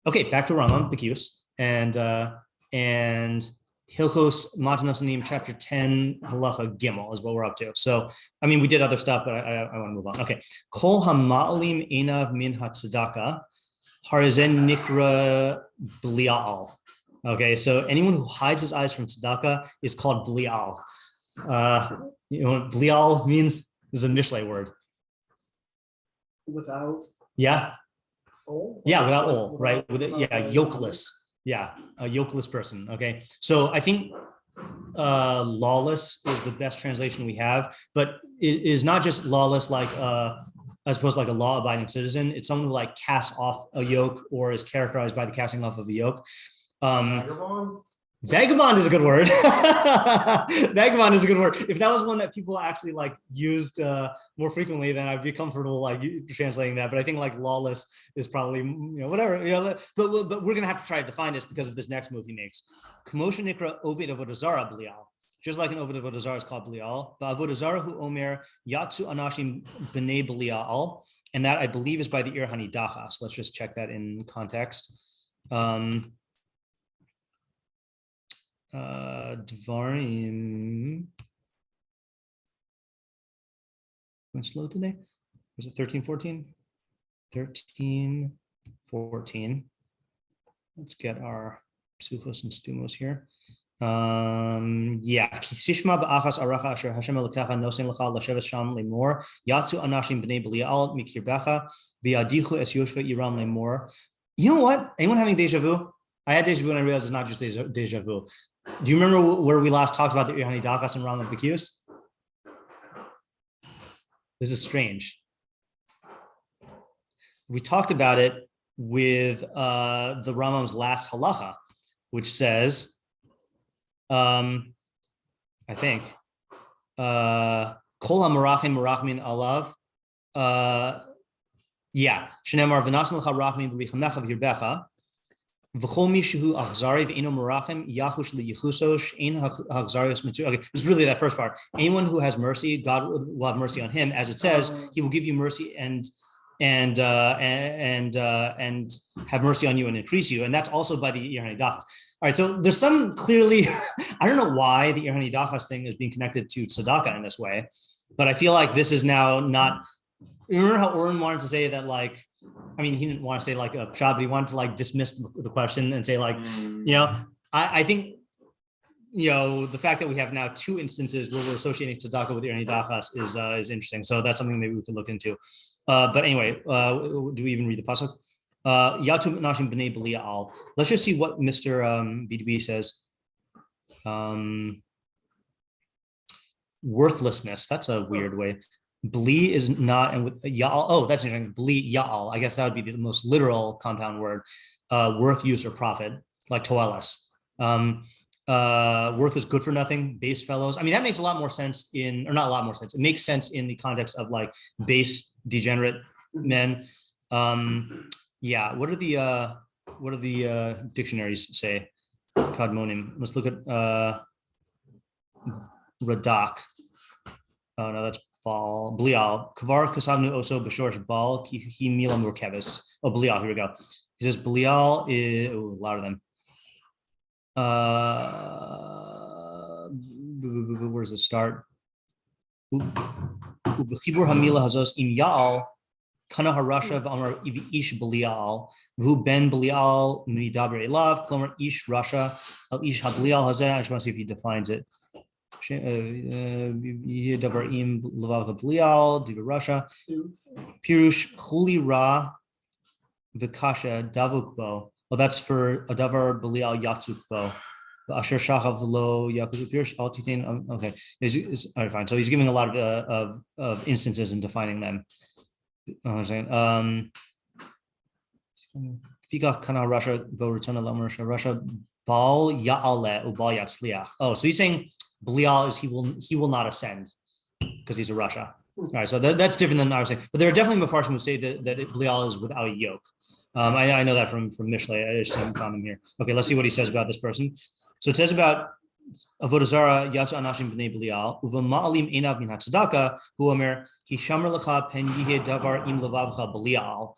Okay, back to Rambam Bekius and Hilchos Matnos Aniyim, chapter 10, halacha gimel is what we're up to. So, I mean, we did other stuff, but I want to move on. Okay, kol hama'alim einav min hatzedakah harizen nikra blial. Okay, so anyone who hides his eyes from tzedakah is called blial. You know what blial means? This is a Mishlei word. Without? Yeah. Ol? Yeah, without ol, right? Yokeless. Yeah, a yokeless person. Okay, so I think lawless is the best translation we have, but it is not just lawless like as opposed to like a law-abiding citizen. It's someone who like casts off a yoke or is characterized by the casting off of a yoke. Vagabond is a good word. Vagabond is a good word. If that was one that people actually like used more frequently, then I'd be comfortable like translating that. But I think like lawless is probably whatever. But we're gonna have to try to define this because of this next move he makes. Commotion nikra ovid avodah zara blial. Just like an ovid avodah zara is called blial. But avodah zara hu omer yatsu anashim b'nei blial, and that I believe is by the ir hanidachas. Let's just check that in context. Dvarim. Went slow today. Was it 13:14? 13:14. Let's get our psuchos and stumos here. Yeah. Kisishma ba'achas aracha asher Hashem elokecha nosen lecha lashevet sham lemor yatsu anashim b'nei blial mikirbecha v'yadichu es yoshva iram lemor. You know what? Anyone having deja vu? I had deja vu and I realized it's not just deja vu. Do you remember where we last talked about the Ihani Dakas and Rambam Bekius? This is strange. We talked about it with the Rambam's last halacha, which says, I think, Kol ha-merachim merachmin alav. Yeah, Shneimar v'nasan l'cha rachmin b'richamecha v'hirbecha. Okay, it's really that first part. Anyone who has mercy, God will have mercy on him, as it says, he will give you mercy and have mercy on you and increase you. And that's also by the Ir HaNidachas. All right, so there's some clearly, I don't know why the Ir HaNidachas thing is being connected to tzedakah in this way, but I feel like this is now not. Remember how Oren wanted to say that, like, I mean, he didn't want to say like a pshat, but he wanted to like dismiss the question and say like, I think, the fact that we have now two instances where we're associating tzedakah with Ir HaNidachas is interesting. So that's something maybe we could look into. But anyway, do we even read the pasuk? Yatu nashim b'nei blial. Let's just see what Mr. BDB says. Worthlessness. That's a weird way. Bli is not, and with ya'al, oh, that's interesting. Bli ya'al. I guess that would be the most literal compound word. Worth, use, or profit, like toelas. Worth is good for nothing, base fellows. I mean, that makes a lot more sense or not a lot more sense. It makes sense in the context of like base, degenerate men. Yeah, what do the dictionaries say? Kadmonim. Let's look at Radak. Oh no, that's Bal, Blial, Kavar Kasavnu Oso Bashorsh Bal, Ki Mila Murkevis. Oh, Blial, here we go. He says Blial is louder than. Where does it start? Ubechibur Hamila Hazos Im Yaal, Kana Harasha V'Amar Ish Blial, Vu Ben Blial Midaber Elav, Klomer Ish Rasha, Al Ish Hablial Hazeh. I just want to see if he defines it. Dvarim Lavav Blial, Diva Russia, Pirush Huli Ra Vikasha Davukbo. Oh, that's for a Davar Blial Yatsukbo. Asher Shachav Lo Yakuz Pirush Altitain. Okay, all right, fine. So he's giving a lot of instances and defining them. Fikach Kana Russia Go Return Lamar Russia Bal Ya'ale Ubal Yatzliach. Oh, so he's saying Blial is he will not ascend because he's a Russia. All right, so that's different than I was saying. But there are definitely Mefarshim who say that Blial is without a yoke. I know that from Mishlei. I just haven't found him here. Okay, let's see what he says about this person. So it says about Avodah Zara Yatsu Anashim B'nei Blial Uva Ma'alim Einav Min HaTzedakah Hu Omer Ki Shamer Lecha Pen Yiheh Davar Im Levavcha Blial.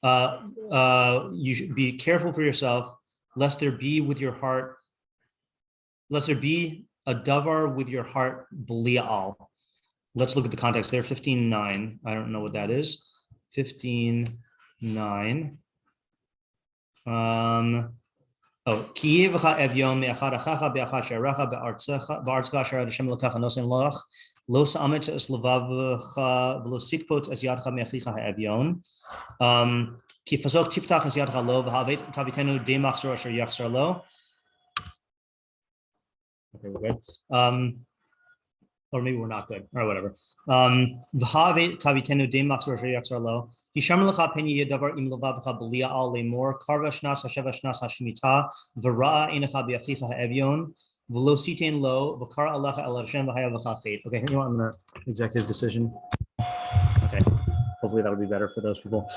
You should be careful for yourself, lest there be a davar with your heart belial. Let's look at the context there. 15:9. I don't know what that is. 15:9. Ki yevacha evyon me'achad achacha be'achad she'arecha be'artzka asher Hashem lekach nosen loch lo sa'amet es levavcha v'lo sikpot es yadcha me'achicha ha'evyon ki fasok tiftach es yadcha lo v'havet tavitenu de machzor asher yachzor lo. Okay, we're good. Or maybe we're not good, or whatever. V'havet tavitenu de machzor asher yachzor lo. Hisham lecha penye davar im levavcha belia al lemor karva shnas hasheva shnas hashmita v'ra'a enecha be'achicha ha'evyon v'lo siten lo v'kara alecha el Hashem v'haya v'chafet. Okay, you know what? I'm gonna executive decision. Okay, hopefully that'll be better for those people.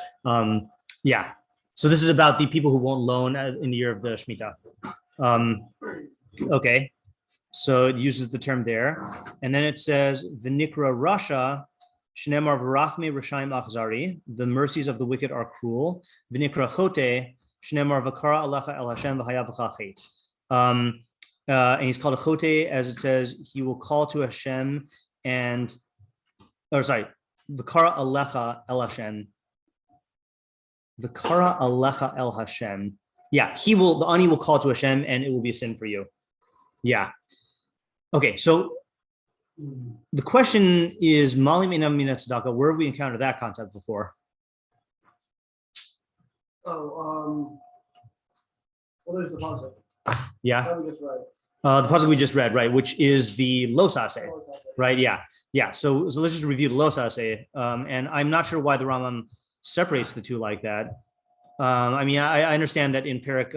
Yeah. So this is about the people who won't loan in the year of the Shemitah. Okay. So it uses the term there, and then it says v'nikra rasha. Shnemar v'rachme r'shaim achzari, the mercies of the wicked are cruel. V'nikra chote, shnemar v'kara alecha el Hashem v'haya v'chachet. And he's called a chote, as it says, he will call to Hashem v'kara alecha el Hashem. V'kara alecha el Hashem. Yeah, the ani will call to Hashem, and it will be a sin for you. Yeah. Okay, so the question is, Malim Inam Mina Tzedakah, where have we encountered that concept before? What is the concept? Yeah. The pasuk we just read, right, which is the los aseh, right? Yeah. So let's just review the los aseh, and I'm not sure why the Rambam separates the two like that. I mean, I understand that in Perek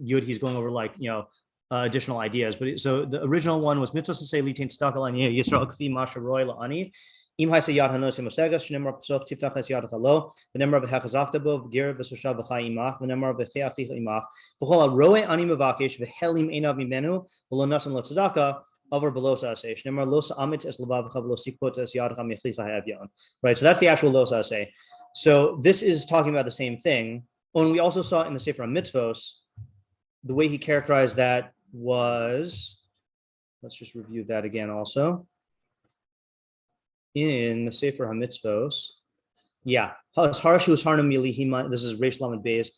Yud he's going over additional ideas, but so the original one was mitzvah say litain tzedakah ani Yisrael kfi masharoy la'ani im ha'se yad hanosim osegas shnemar p'sof tiftach es yad halo v'nemar v'hachazavta bo v'ger v'soshav v'chai imach v'nemar v'cheachich imach v'chol ha'roe ani mevakesh v'helim einav mimenu v'lo nasan lo tzedakah over belos aseh shnemar los amit es levavcha v'lo sikpot es yad ha'mechicha ha'evyon. Right, so that's the actual los aseh. So this is talking about the same thing. And we also saw in the Sefer HaMitzvos, the way he characterized that was, let's just review that again also. In the Sefer HaMitzvos, yeah, this is Reish Lamed Beis.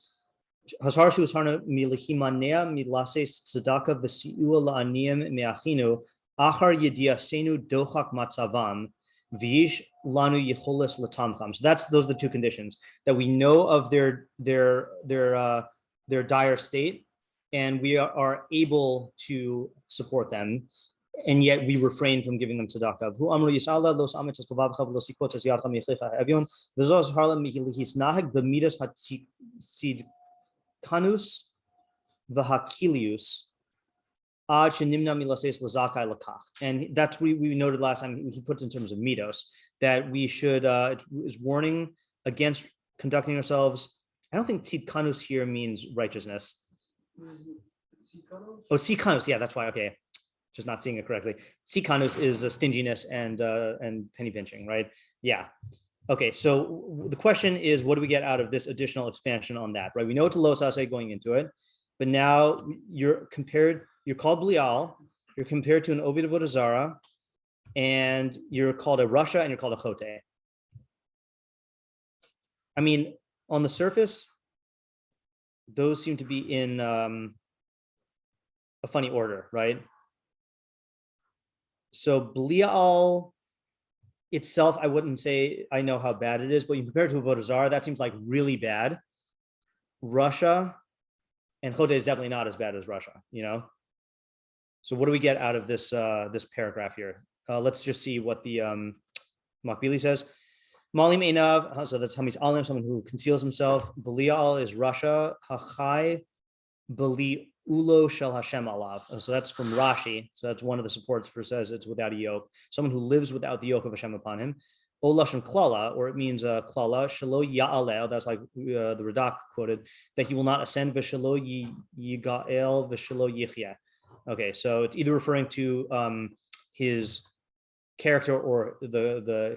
Hasharshu Harna milihimanea milases tzedakah v'si'ua la'aniyim me'achinu achar yediasenu dochak matzavam v'ish lanu yicholes latamcham. So those are the two conditions, that we know of their dire state, and we are able to support them, and yet we refrain from giving them tzedakah. Kanus v'hakilius ad shenimna milases lazakai lakach, and that's we noted last time. He puts in terms of midos that we should is warning against conducting ourselves. I don't think tzid kanus here means righteousness. Oh, sikanus, yeah, that's why. Okay, just not seeing it correctly. Sikanus is stinginess and penny pinching, right? Yeah. Okay, so the question is, what do we get out of this additional expansion on that, right? We know it's a los aseh going into it, but now you're called Blial, you're compared to an Ovid Avodah Zarah, and you're called a Rasha, and you're called a Chote. I mean, on the surface, those seem to be in a funny order, right? So Blial itself, I wouldn't say I know how bad it is, but you compare it to Avodah Zarah, that seems like really bad. Russia and Chote is definitely not as bad as Russia, you know? So what do we get out of this this paragraph here? Let's just see what the Makbili says. Malim Einav, so that's Hamis Alim, someone who conceals himself. Belial is Russia. Hachai Beli Ulo Shel Hashem Alav. So that's from Rashi. So that's one of the supports for says it's without a yoke. Someone who lives without the yoke of Hashem upon him. Olashon Klala, or it means Klala, Shalo Ya'alel, that's like the Radak quoted, that he will not ascend, V'shalo Yigael, V'shalo Yichya. Okay, so it's either referring to his character or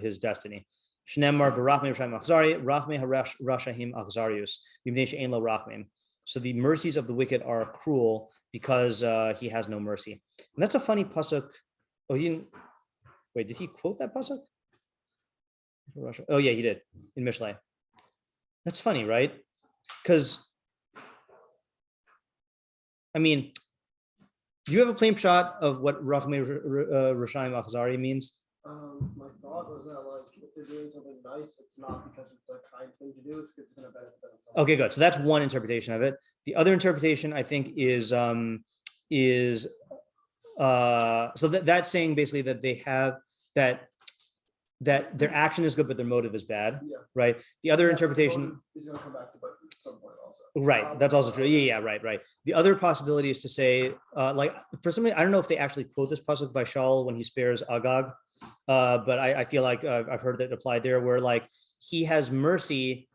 his destiny. Shnemar v'rachmei rashayim achzari, rachmei harashahim achzarius, v'mnei she'ein lo rachmim. So the mercies of the wicked are cruel because he has no mercy. And that's a funny pasuk. Oh, he didn't. Wait, did he quote that pasuk? Oh yeah, he did in Mishlei. That's funny, right? Because I mean, do you have a plain shot of what rachmei rashayim achzari means? My thought was that like if they're doing something nice, it's not because it's a kind thing to do, it's because it's going to benefit them. Okay, good. So that's one interpretation of it. The other interpretation, I think, is so that's saying basically that they have that their action is good, but their motive is bad, right? The other interpretation is going to come back to at some point also. Right, that's also true. Yeah, right. The other possibility is to say, like for some reason, I don't know if they actually quote this pasuk by Shaul when he spares Agag. But I feel like I've heard that applied there, where like he has mercy,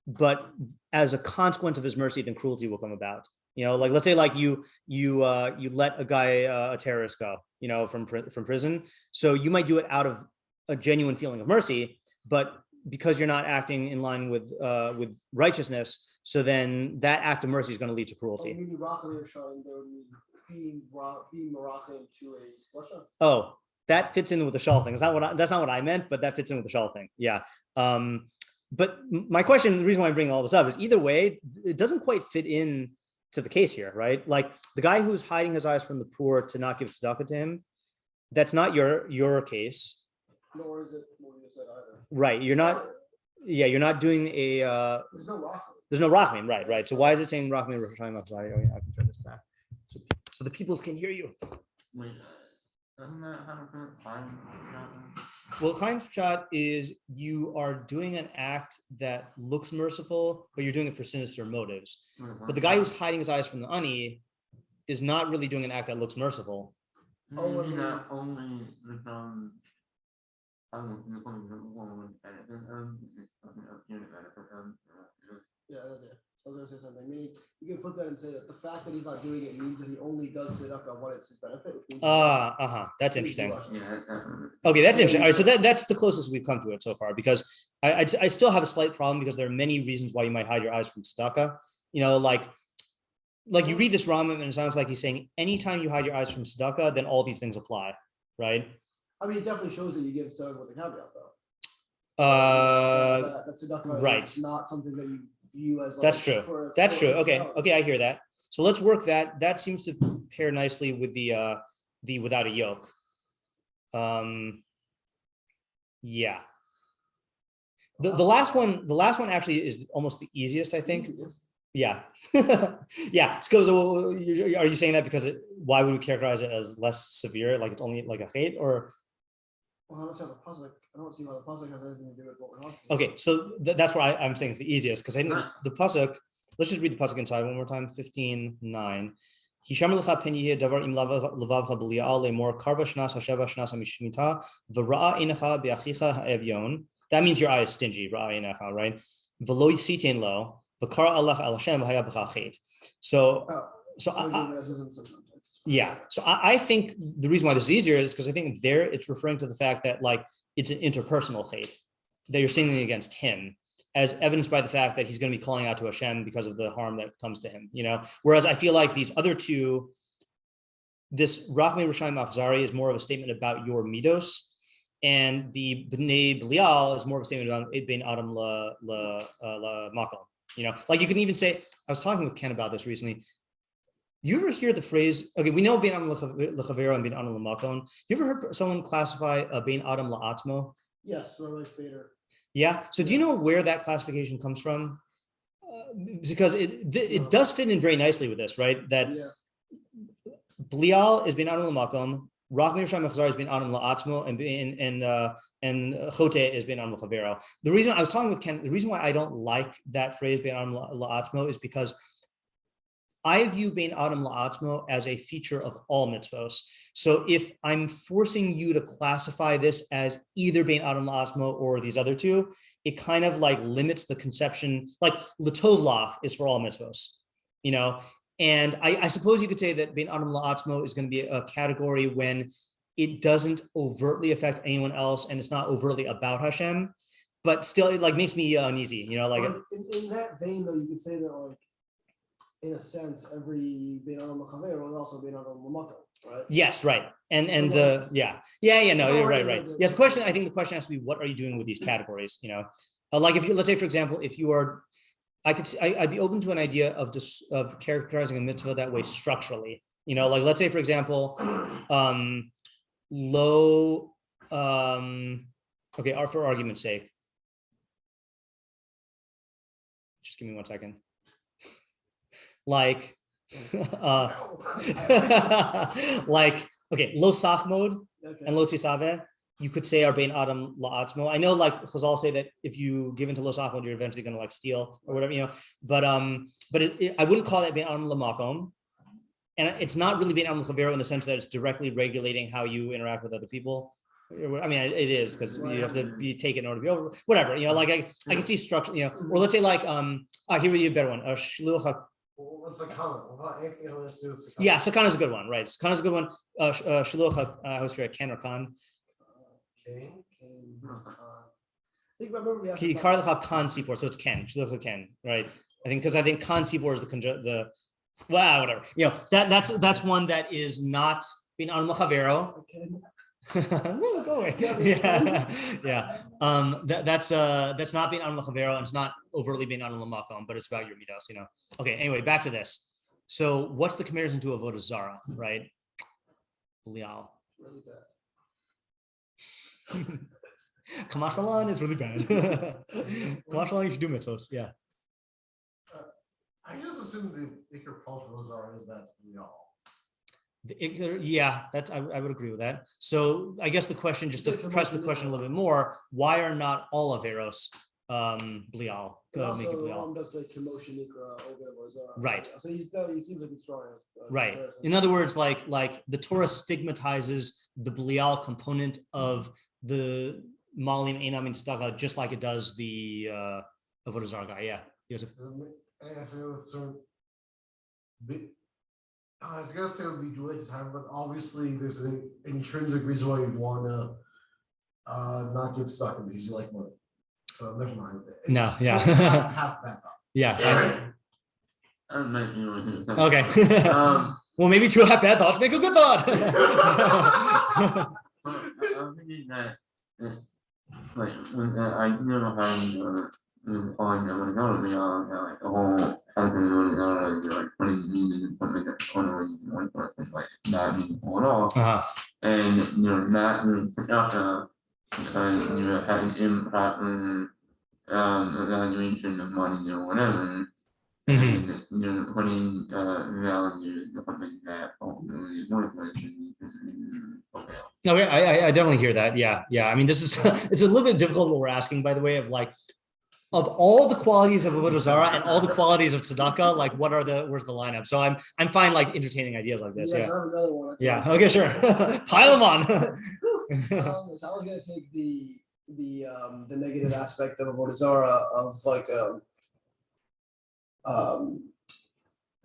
but as a consequence of his mercy, then cruelty will come about. Like let's say like you let a guy, a terrorist go, from prison. So you might do it out of a genuine feeling of mercy, but because you're not acting in line with righteousness, so then that act of mercy is going to lead to cruelty. Being Moroccan to a Russia. Oh. That fits in with the shawl thing. That's not what I meant, but that fits in with the shawl thing. Yeah. But my question, the reason why I'm bringing all this up is either way, it doesn't quite fit in to the case here, right? Like the guy who's hiding his eyes from the poor to not give tzedakah to him, that's not your case. Nor is it what you said either. Right. You're not doing a there's no rachmim. There's no rachmim, right. So why is it saying rachmim rashayim achzari? I can turn this back. So the peoples can hear you. Wait. Well, Chaim's shot is you are doing an act that looks merciful, but you're doing it for sinister motives. But the guy who's hiding his eyes from the ani is not really doing an act that looks merciful. Maybe not only Yeah. I was going to say something. Meaning, you can flip that and say that the fact that he's not doing it means that he only does tzedakah when it's his benefit. That's interesting. Okay, that's interesting. All right, so that's the closest we've come to it so far, because I still have a slight problem because there are many reasons why you might hide your eyes from tzedakah. Like you read this Rambam and it sounds like he's saying anytime you hide your eyes from tzedakah, then all these things apply, right? I mean, it definitely shows that you give tzedakah with a caveat, though. That tzedakah is not something that you view as like that's true. That's true. Okay, I hear that. So let's work that. That seems to pair nicely with the without a yoke. Yeah. The last one actually is almost the easiest, I think. Yeah. Yeah. So are you saying that because why would we characterize it as less severe? Like it's only like a hate, or? Well, I don't see how the pasuk has anything to do with what we're talking about. Okay, so that's why I'm saying it's the easiest, because I think the pasuk. Let's just read the pasuk inside one more time. 15:9. That means your eye is stingy, right? So I think the reason why this is easier is because I think there it's referring to the fact that like it's an interpersonal hate that you're sinning against him, as evidenced by the fact that he's going to be calling out to Hashem because of the harm that comes to him. Whereas I feel like these other two, this rachmei rashayim achzari is more of a statement about your midos, and the bnei Belial is more of a statement about bein adam la makom. Like you can even say, I was talking with Ken about this recently. You ever hear the phrase, okay, we know bein adam lechavero and bein adam lamakom. You ever heard someone classify bein adam la'atzmo? Yes, Rabbi Fader. Yeah. So do you know where that classification comes from? Because it does fit in very nicely with this, right? That Belial is bein adam lamakom, rachmei rashayim achzari is bein adam la'atzmo, and chote is bein adam lechavero. The reason I was talking with Ken, the reason why I don't like that phrase bein adam la'atzmo is because I view bein adam la'atzmo as a feature of all mitzvos. So if I'm forcing you to classify this as either bein adam la'atzmo or these other two, it kind of like limits the conception. Like l'tov lach is for all mitzvos, And I suppose you could say that bein adam la'atzmo is going to be a category when it doesn't overtly affect anyone else and it's not overtly about Hashem. but still it like makes me uneasy, like in that vein though, you could say that like in a sense every bein adam l'chaver will also bein adam l'makom, right? yes, right. And no, you're right. Yes, I think the question has to be, what are you doing with these categories? Like if you, let's say for example, if you are, I'd be open to an idea of characterizing a mitzvah that way structurally. Like let's say for example, for argument's sake, just give me 1 second. Like, lo sachmod and lo tisaveh, you could say are bein adam la'atzmo. I know like Chazal say that if you give into lo sachmod, you're eventually going to like steal or whatever, but I wouldn't call that bein adam la'makom. And it's not really bein adam l'chavero in the sense that it's directly regulating how you interact with other people. I mean, it is because you have to be taken in order to be over, whatever, like I can see structure, or let's say like, here we have a better one. What's sakana? Anything that has to do with sakana? Yeah, sakana is a good one, right? Sakana is a good one. Shluch, I was for a Ken or Khan. I think I remember we have Khan Sipor, so it's Ken, Shluch Ken, right? I think Khan Sipor is the whatever. That's one that is not being on Machavero. Go away. Yeah. That's not being on Machavero, and it's not overtly being on Lamakom, but it's about your midos, Okay, anyway, back to this. So what's the comparison to Avodah Zarah, right? Belial. Really bad. Kamashalan is really bad. Kamashalan, you should do mitzvos, yeah. I just assume the Iker Avodah Zarah is that's Belial. Yeah, I would agree with that. So I guess the question, just to press the question a little bit more, why are not all Averos Blial? Make it Blial. Does say commotion right. So he seems like he's strong. Right. In other words, like the Torah stigmatizes the Blial component of the Malim Einam and Tzedakah just like it does the Avodah Zarah guy. Yeah. Yosef. I was gonna say it would be too late to time, but obviously there's an intrinsic reason why you want to not give tzedakah because you like money. So never mind. No, yeah. Half bad thought. Yeah. Okay. Well, maybe two half bad thoughts make a good thought. I'm thinking that, like, I never had on when it's on me, like the whole something like putting meaning and something that's only one person, like not meaningful at all. And not doing tzedakah because having improper evaluation of money or whatever. And putting value something that ultimately worthless. Okay, I definitely hear that. Yeah. I mean, this is it's a little bit difficult what we're asking, by the way, of like, of all the qualities of Avodah Zarah and all the qualities of tzedakah, like where's the lineup? So I'm fine like entertaining ideas like this. Yeah. Okay, sure. Pile them on. So I was gonna take the negative aspect of Avodah Zarah of like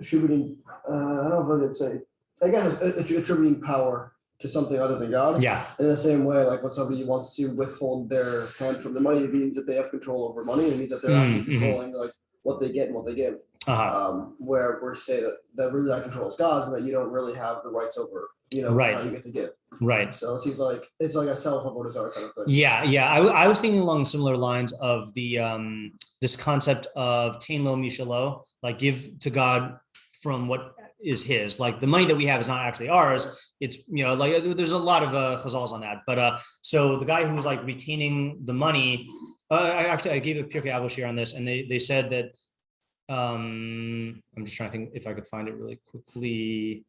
attributing I don't know if I would say, I guess attributing power to something other than God. Yeah. In the same way, like when somebody wants to withhold their hand from the money, it means that they have control over money. It means that they're actually controlling like what they get and what they give. Where we're saying that really that controls God's and that you don't really have the rights over, right. how you get to give. Right. So it seems like it's like a self-Avodah Zarah kind of thing. Yeah. I was thinking along similar lines of the this concept of Tain Lo Mishalo, like give to God from what is his. Like the money that we have is not actually ours. It's like there's a lot of chazals on that. But so the guy who was like retaining the money, I gave a Pirkei Avos share on this, and they said that I'm just trying to think if I could find it really quickly.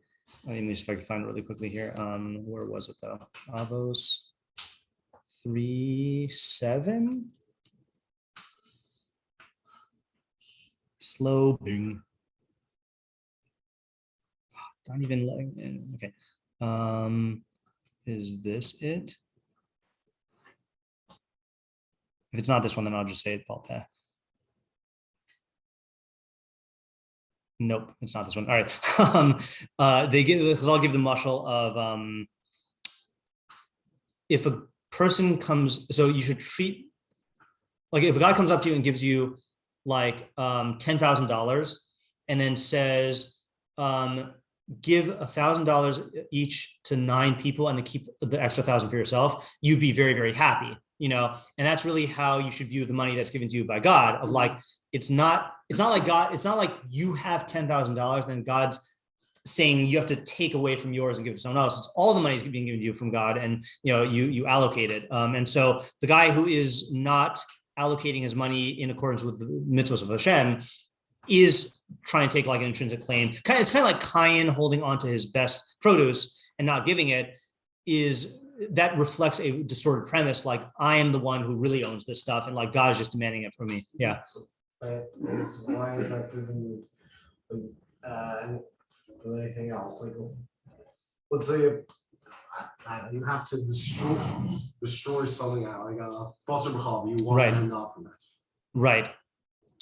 Let me see if I can find it really quickly here. Where was it though? Avos 3:7. Slow bing. Don't even let in. Okay. Is this it? If it's not this one, then I'll just say it, Paul. Nope, it's not this one. All right. I'll give the mashal of if a person comes, so you should treat like if a guy comes up to you and gives you like $10,000 and then says, give $1,000 each to 9 people and then keep the extra 1,000 for yourself, you'd be very, very happy, you know? And that's really how you should view the money that's given to you by God, of like, it's not like you have $10,000 and God's saying you have to take away from yours and give it to someone else. It's all the money is being given to you from God, and you allocate it. And so the guy who is not allocating his money in accordance with the mitzvahs of Hashem is trying to take like an intrinsic claim. It's kind of like Cain holding on to his best produce and not giving it. That reflects a distorted premise, like I am the one who really owns this stuff, and like God is just demanding it from me. Yeah. Why is that even anything else? Like, let's say you have to destroy something like a basar b'chal, you want right. to not permit. Right.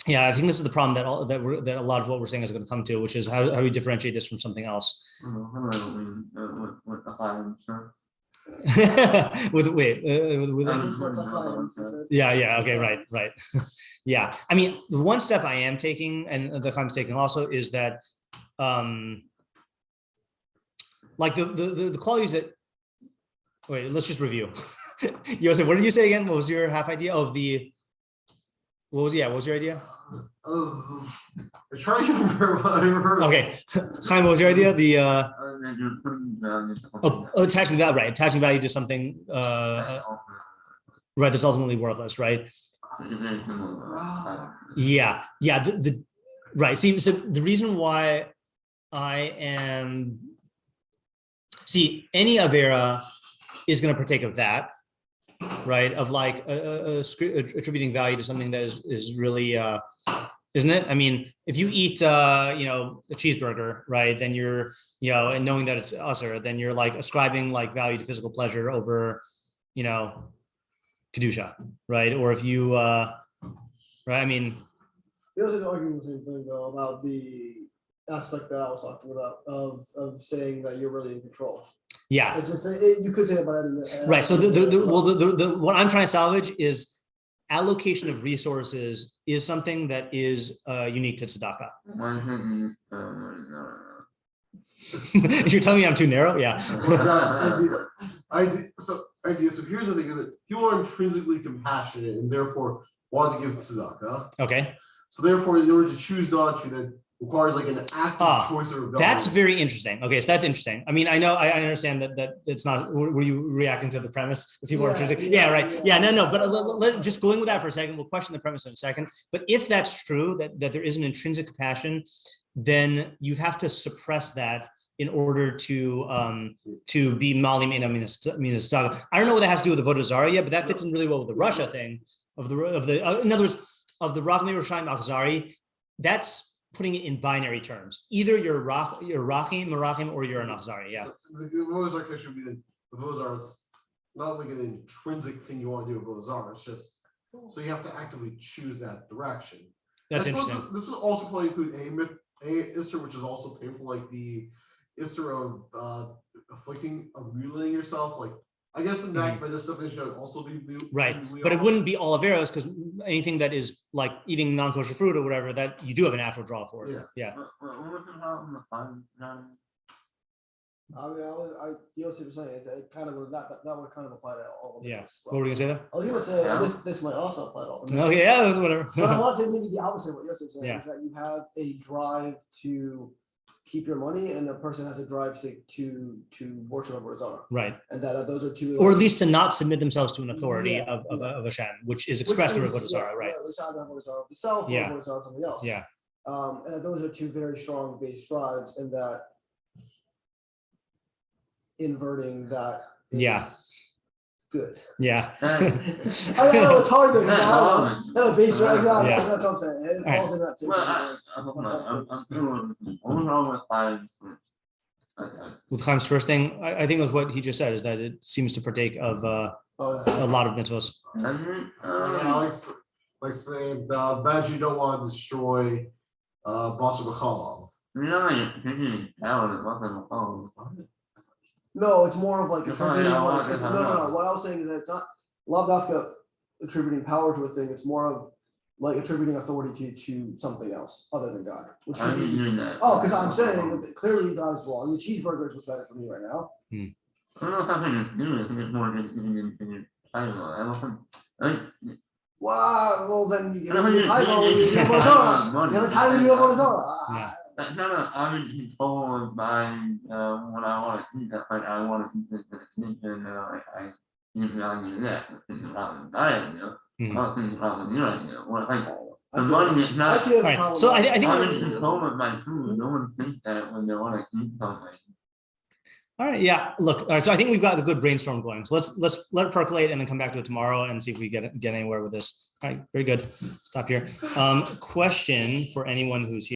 Yeah, I think this is the problem that a lot of what we're saying is going to come to, which is how we differentiate this from something else. Right. Yeah, I mean, the one step I am taking, and the Chaim's taking also, is that like the qualities that. Wait, let's just review. Yosef, what did you say again? What was your half idea of the? What was your idea? I was trying to remember what I heard. Okay, Chaim, what was your idea? The attaching value, right? Attaching value to something, right? That's ultimately worthless, right? Yeah. Right. See, so the reason why any avera is going to partake of that, right? Of like attributing value to something that is really, isn't it? I mean, if you eat, a cheeseburger, right? Then you're, and knowing that it's usher, then you're like ascribing like value to physical pleasure over, kedusha, right? Or if you, right? I mean, he was arguing the same thing though about the aspect that I was talking about of saying that you're really in control. Yeah, it's just you could say about any right. So the what I'm trying to salvage is allocation of resources is something that is unique to tzedakah. You're telling me I'm too narrow? Yeah. So here's the thing: that people are intrinsically compassionate and therefore want to give tzedakah. Okay. So therefore, in order to choose not to, that requires like an active choice of rebellion. That's very interesting. Okay, so that's interesting. I mean, I understand that it's not. Were you reacting to the premise? If people are intrinsic, right. Yeah, no. But just going with that for a second, we'll question the premise in a second. But if that's true, that there is an intrinsic compassion, then you have to suppress that in order to be malim in a tzedakah. I don't know what that has to do with the Avodah Zarah yet, but that fits in really well with the Russia thing of the in other words, of the Rachmi Roshaim Achzari. That's putting it in binary terms. Either you're Rachim, Merachim, or you're an Achzari. Yeah. So the Avodah Zarah should be the Avodah Zarah. It's not like an intrinsic thing you want to do with Avodah Zarah. It's just so you have to actively choose that direction. That's interesting. This would also probably include a Isser, which is also painful, like the Isser of mutilating yourself. Like I guess in that by this definition it would also be right, but it wouldn't be all averos because anything that is like eating non-kosher fruit or whatever that you do have a natural draw for. Yeah. I mean, Yosef was saying it kind of that would kind of apply to all of it. Yeah. What were you gonna say there? I was gonna say this might also apply to all of it. No, yeah, whatever. But I want to say maybe the opposite of what Yosef was saying is that you have a drive to keep your money, and the person has a drive to worship Avodah Zarah. Right. And that those are two. Or at least to not submit themselves to an authority of Hashem, which is expressed through Avodah Zarah, right? It's either Avodah Zarah of the self or Avodah Zarah of something else. Yeah. And those are two very strong base drives, and that inverting that is good. Yeah. I know it's hard to have a base drive. That's what I'm saying. It falls into that same with Chaim's first thing, I think it was what he just said, is that it seems to partake of a lot of mitzvahs. Like saying that you don't want to destroy basar b'chal. No, it's more of like no. What I was saying is that it's not lav dafka. attributing power to a thing. It's more of like attributing authority to something else other than God. Which I didn't mean that. Oh, because I'm saying that clearly God is wrong. The cheeseburgers was better for me right now. I don't know if I can do it. I think it's more just giving in your title. I don't think. Well, then you get a title. You have a title. You have a No, I'm in control of buying what I want to keep. That's like I want to keep this attention, and I give value to that. Which is not buying, I don't think it's probably you right now. Well, like the money is not. Right. So I think I'm in control of my food. No one thinks that when they want to keep something. All right. Yeah. Look. All right. So I think we've got the good brainstorm going. So let's let it percolate and then come back to it tomorrow and see if we get anywhere with this. All right. Very good. Stop here. Question for anyone who's here.